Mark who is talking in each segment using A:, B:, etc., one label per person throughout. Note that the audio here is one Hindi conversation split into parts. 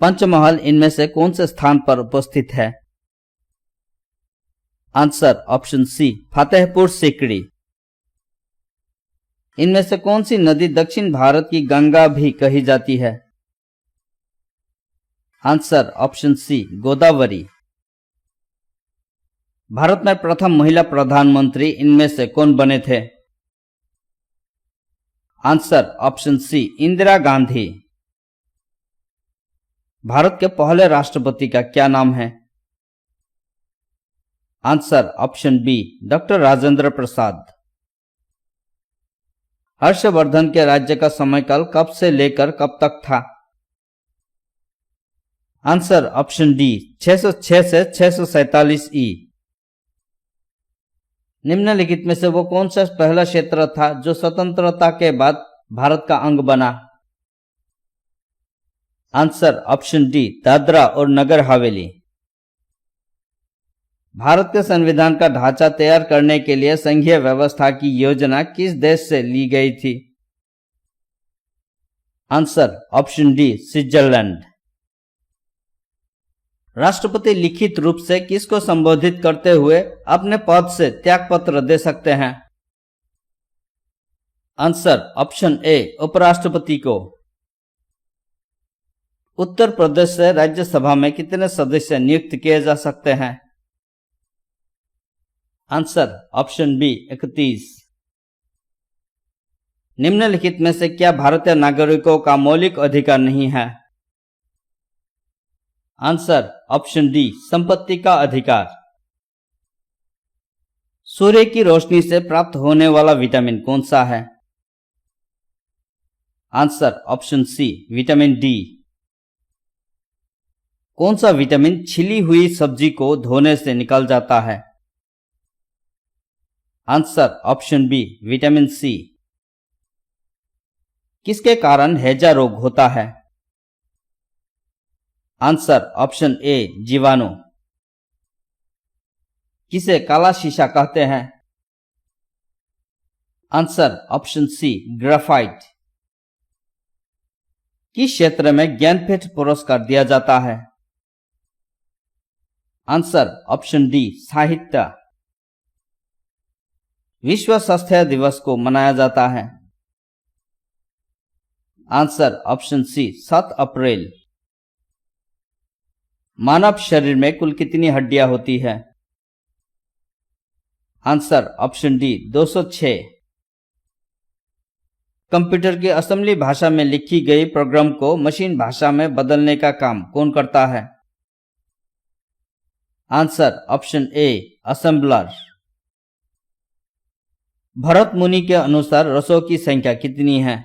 A: पंचमहल इनमें से कौन से स्थान पर उपस्थित है? Answer option C Fatehpur Sikri. इनमें से कौन सी नदी दक्षिण भारत की गंगा भी कही जाती है? Answer option C Godavari. भारत में प्रथम महिला प्रधानमंत्री इनमें से कौन बने थे? Answer option C Indira Gandhi. भारत के पहले राष्ट्रपति का क्या नाम है? Answer option B doctor Rajendra Prasad. Harshvardhan के राज्य का समयकाल कब से लेकर कब तक था? आंसर ऑप्शन डी 606 से 647 ई। निम्नलिखित में से वो कौन सा पहला क्षेत्र था जो स्वतंत्रता के बाद भारत का अंग बना? आंसर ऑप्शन डी दादरा और नगर हवेली। भारत के संविधान का ढांचा तैयार करने के लिए संघीय व्यवस्था की योजना किस देश से ली गई थी? Answer option D Switzerland. राष्ट्रपति लिखित रूप से किसको संबोधित करते हुए अपने पद से त्यागपत्र दे सकते हैं? आंसर ऑप्शन ए उपराष्ट्रपति को। उत्तर प्रदेश से राज्यसभा में कितने सदस्य नियुक्त किए जा सकते हैं? Answer option B 31। निम्नलिखित में से क्या भारतीय नागरिकों का मौलिक अधिकार नहीं है? आंसर ऑप्शन डी संपत्ति का अधिकार। सूर्य की रोशनी से प्राप्त होने वाला विटामिन कौन सा है? Answer option C vitamin D. कौन सा विटामिन छिली हुई सब्जी को धोने से निकल जाता है? Answer option B vitamin C. किसके कारण हैजा रोग होता है? आंसर ऑप्शन ए जीवाणु। किसे काला शीशा कहते हैं? Answer option C graphite. किस क्षेत्र में ज्ञानपीठ पुरस्कार दिया जाता है? आंसर ऑप्शन डी साहित्य। विश्व स्वास्थ्य दिवस को मनाया जाता है? आंसर ऑप्शन सी 7 अप्रैल। मानव शरीर में कुल कितनी हड्डियां होती है? Answer option D 206। कंप्यूटर की असेंबली भाषा में लिखी गई प्रोग्राम को मशीन भाषा में बदलने का काम कौन करता है? Answer option A assembler. Bharat Muni के अनुसार रसों की संख्या कितनी है?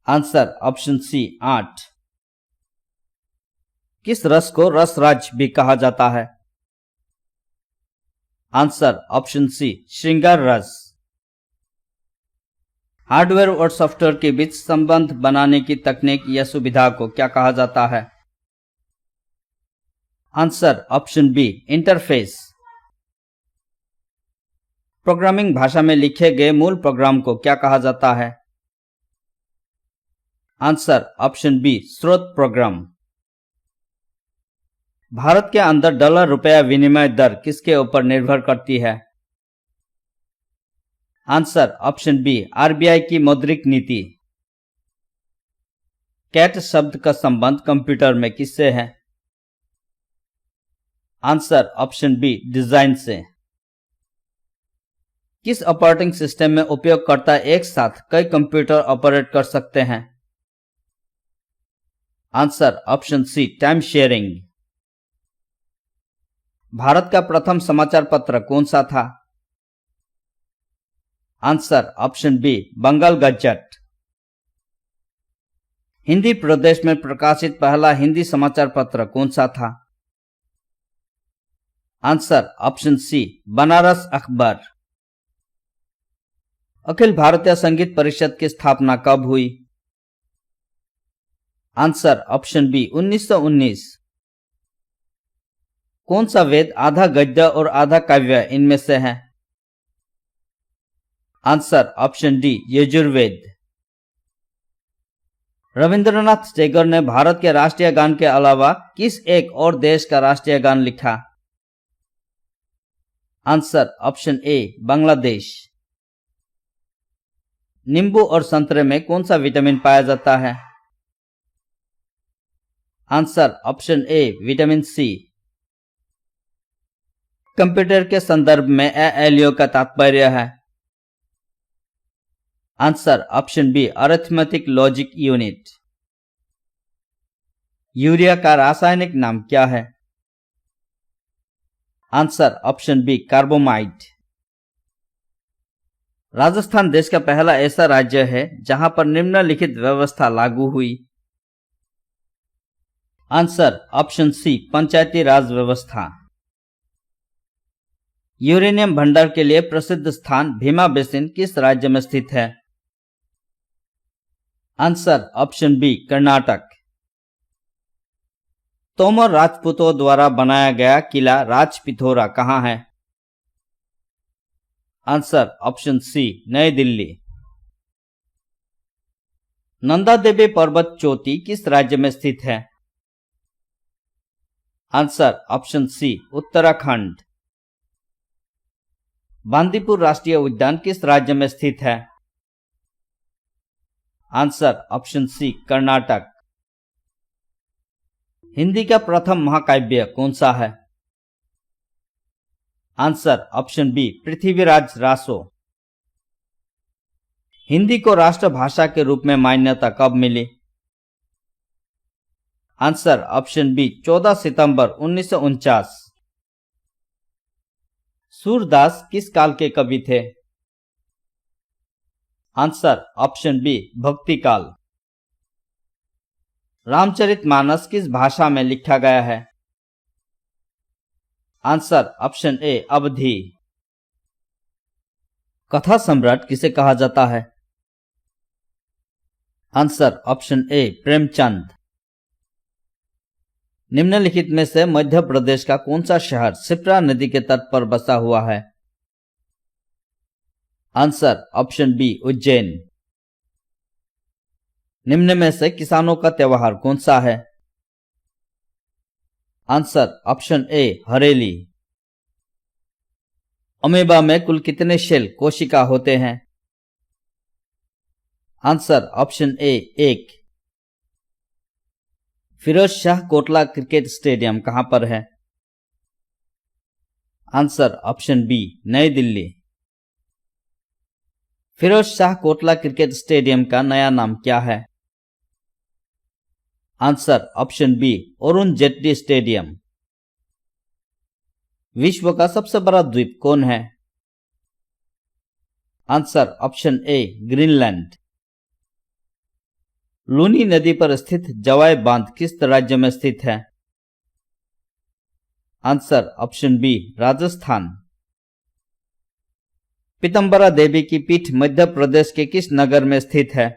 A: Answer option C 8। किस रस को रसराज भी कहा जाता है? आंसर ऑप्शन सी श्रृंगार रस। हार्डवेयर और सॉफ्टवेयर के बीच संबंध बनाने की तकनीक या सुविधा को क्या कहा जाता है? Answer option B interface. Programming भाषा में लिखे गए मूल प्रोग्राम को क्या कहा जाता है? आंसर ऑप्शन बी स्रोत प्रोग्राम। भारत के अंदर डॉलर रुपया विनिमय दर किसके ऊपर निर्भर करती है? आंसर ऑप्शन बी आरबीआई की मौद्रिक नीति। कैट शब्द का संबंध कंप्यूटर में किससे है? आंसर ऑप्शन बी डिजाइन से। किस ऑपरेटिंग सिस्टम में उपयोगकर्ता एक साथ कई कंप्यूटर ऑपरेट कर सकते हैं? Answer option C time sharing. भारत का प्रथम समाचार पत्र कौन सा था? Answer option B Bengal gazette. Hindi प्रदेश में प्रकाशित पहला हिंदी समाचार पत्र कौन सा था? आंसर ऑप्शन सी बनारस अखबार। अखिल भारतीय संगीत परिषद की स्थापना कब हुई? Answer option B 1919। कौन सा वेद आधा गद्य और आधा काव्य इनमें से है? Answer option D Yajurveda. Rabindranath Tagore ने भारत के राष्ट्रीय गान के अलावा किस एक और देश का राष्ट्रीय गान लिखा? आंसर ऑप्शन ए बांग्लादेश। नींबू और संतरे में कौन सा विटामिन पाया जाता है? Answer option A vitamin C. Computer के संदर्भ में ALU का तात्पर्य है? Answer option B arithmetic logic unit. Urea का रासायनिक नाम क्या है? Answer option B carbamide. Rajasthan देश का पहला ऐसा राज्य है जहां पर निम्नलिखित व्यवस्था लागू हुई? आंसर ऑप्शन सी पंचायती राज व्यवस्था। यूरेनियम भंडार के लिए प्रसिद्ध स्थान भीमा बेसिन किस राज्य में स्थित है? Answer option B Karnataka. Tomar राजपूतों द्वारा बनाया गया किला राजपिथोरा कहां है? आंसर ऑप्शन सी नई दिल्ली। नंदा देवी पर्वत चोटी किस राज्य में स्थित है? Answer option C Uttarakhand. Bandipur राष्ट्रीय उद्यान किस राज्य में स्थित है? Answer option C Karnataka. Hindi का प्रथम महाकाव्य कौन सा है? Answer option B Prithviraj Raso. Hindi को राष्ट्रभाषा के रूप में मान्यता कब मिली? आंसर ऑप्शन बी 14 सितंबर 1949। सूरदास किस काल के कवि थे? आंसर ऑप्शन बी भक्ति काल। रामचरितमानस किस भाषा में लिखा गया है? आंसर ऑप्शन ए अवधी। कथा सम्राट किसे कहा जाता है? आंसर ऑप्शन ए प्रेमचंद। निम्नलिखित में से मध्य प्रदेश का कौन सा शहर शिप्रा नदी के तट पर बसा हुआ है? Answer option B Ujjain. निम्न में से किसानों का त्योहार कौन सा है? Answer option A Hareli. Amoeba में कुल कितने शेल कोशिका होते हैं? Answer option A 1। Firoz Shah Kotla cricket stadium कहां पर है? Answer option B New Delhi. Firoz Shah Kotla cricket stadium का नया नाम क्या है? Answer option B Arun Jaitley stadium. विश्व का सबसे बड़ा द्वीप कौन है? Answer option A Greenland. Luni नदी पर स्थित जवाई बांध किस राज्य में स्थित है? Answer option B Rajasthan. Pitambara Devi की पीठ मध्य प्रदेश के किस नगर में स्थित है?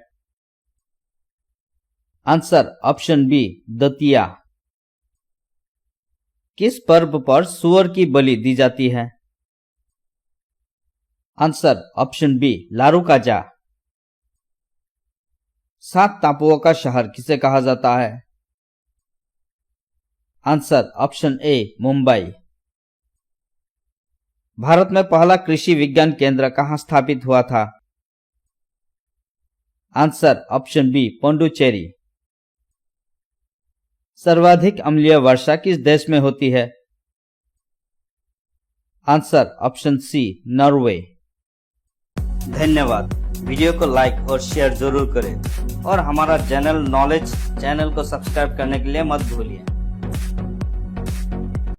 A: Answer option B Datia. किस पर्व पर सूअर की बलि दी जाती है? Answer option B Larukaja. 7 टापुओं का शहर किसे कहा जाता है? Answer option A Mumbai. Bharat में पहला कृषि विज्ञान केंद्र कहां स्थापित हुआ था? Answer option B Puducherry. सर्वाधिक अम्लीय वर्षा किस देश में होती है? Answer option C Norway. धन्यवाद। वीडियो को लाइक और शेयर जरूर करें और हमारा जनरल नॉलेज चैनल को सब्सक्राइब करने के लिए मत भूलिए।